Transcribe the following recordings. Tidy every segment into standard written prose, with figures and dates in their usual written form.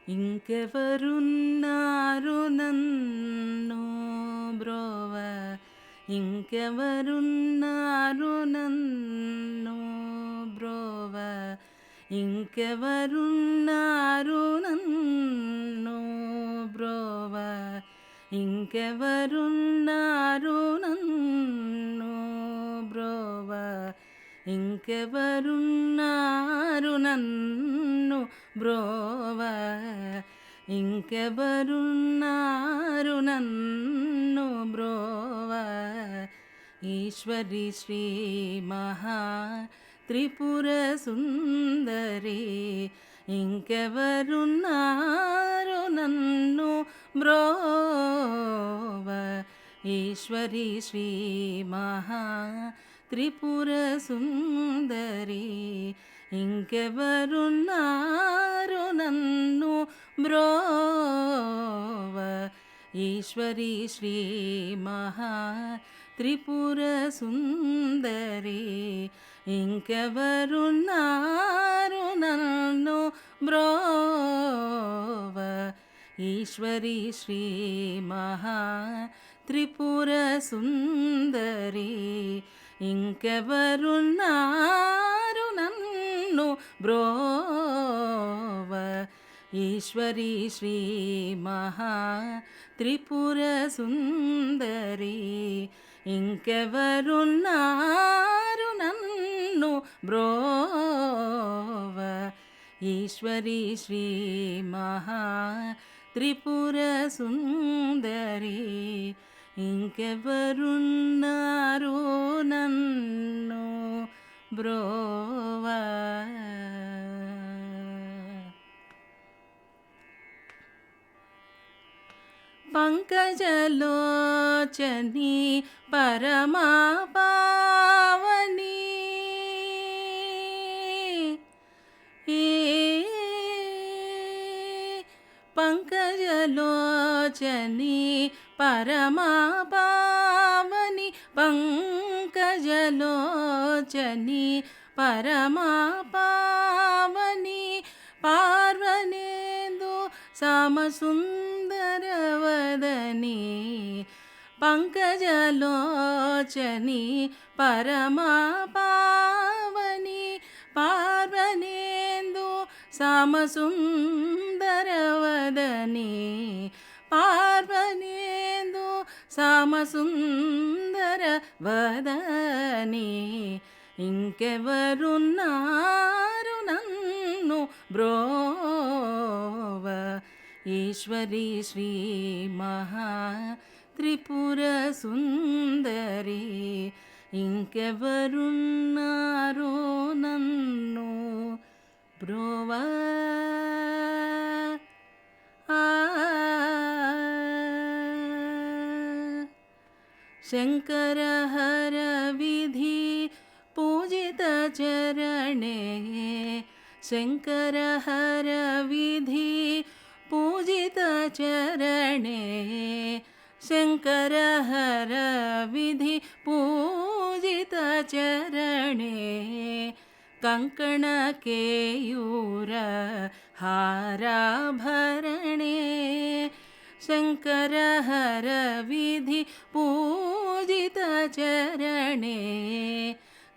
ఇంకెవరున్నారు నన్ను బ్రోవ, ఇంకెవరున్నారు నన్ను బ్రోవ, ఇంకెవరున్నారు నన్ను బ్రోవ, ఇంకెవరున్నారు నన్ను బ్రోవ, ఇంకెవరున్నారు నన్ను బ్రోవ, ఇంకెవరున్నారు నన్ను బ్రోవ. ఈశ్వరి శ్రీ మహా త్రిపుర సుందరి, ఇంకెవరున్నారు నన్ను బ్రోవ. ఈశ్వరి శ్రీ మహా త్రిపుర సుందరి, ఇంకెవరున్నారు నన్ను బ్రోవ. ఈశ్వరి శ్రీ మహా త్రిపుర సుందరి, ఇంకెవరున్నారు నన్ను బ్రోవ. ఈశ్వరి శ్రీ మహా త్రిపుర సుందరి, ఇంకెవరున్నారు నన్ను బ్రోవ. ఈశ్వరి శ్రీ మహా త్రిపుర సుందరి, ఇంకెవరున్నారు నన్ను బ్రోవ. ఈశ్వరి శ్రీ మహా త్రిపుర సుందరి, ఇంకెవరున్నారు నన్ను బ్రోవ. పంకజలోచని పరమా పావని, పంకజలోచని పరమా పావని, పంకజలోచని పరమా పావని, పార్వనేందు సమసుందరవదని, పంకజలోచని పరమా పావని, పార్వనేందు సమసుందరవదని, పార్వనేందు సమసుందరవదని, ఇంకెవరున్నారు నన్ను బ్రోవ. ఈశ్వరి శ్రీ మహా త్రిపుర సుందరి, ఇంకెవరున్నారు నన్ను బ్రోవ. శంకర హర విధి పూజిత చరణే, శంకర హర విధి పూజిత చరణే, శంకర హర విధి పూజిత చరణే, కంకణ కేయూర హారాభరణే, శంకర హర విధి పూజిత చరణే,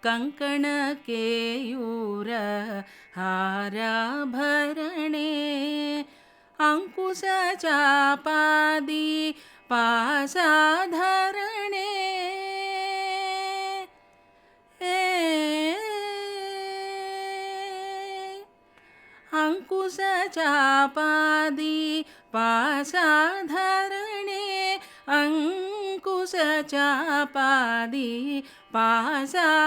కంకణ కేయూర హారాభరణే, అంకుశ చాపాది పాశాధరణే, అంకుశ చాపాది పాశాధరణే, అంకుశ చాపాది పాశాధరణే,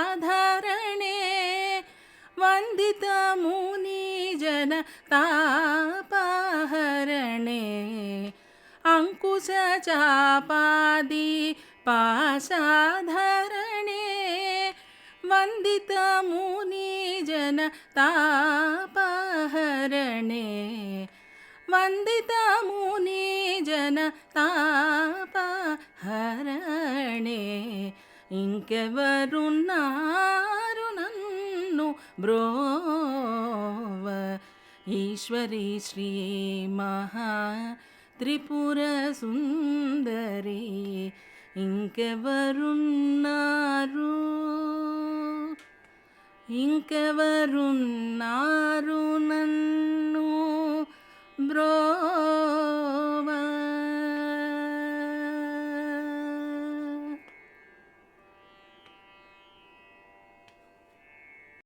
వందిత ముని జన తాపహరణే, అంకుశ చాపాది పాశాధరణే, వందిత ముని జన తాపహరణే, వందిత ముని జన తాపహరణే, ఇంకెవరున్నారు నన్ను బ్రోవ. ఈశ్వరి శ్రీ మహా త్రిపుర సుందరి ఇంకెవరున్నారు ఇంకెవరున్నారు నన్ను బ్రో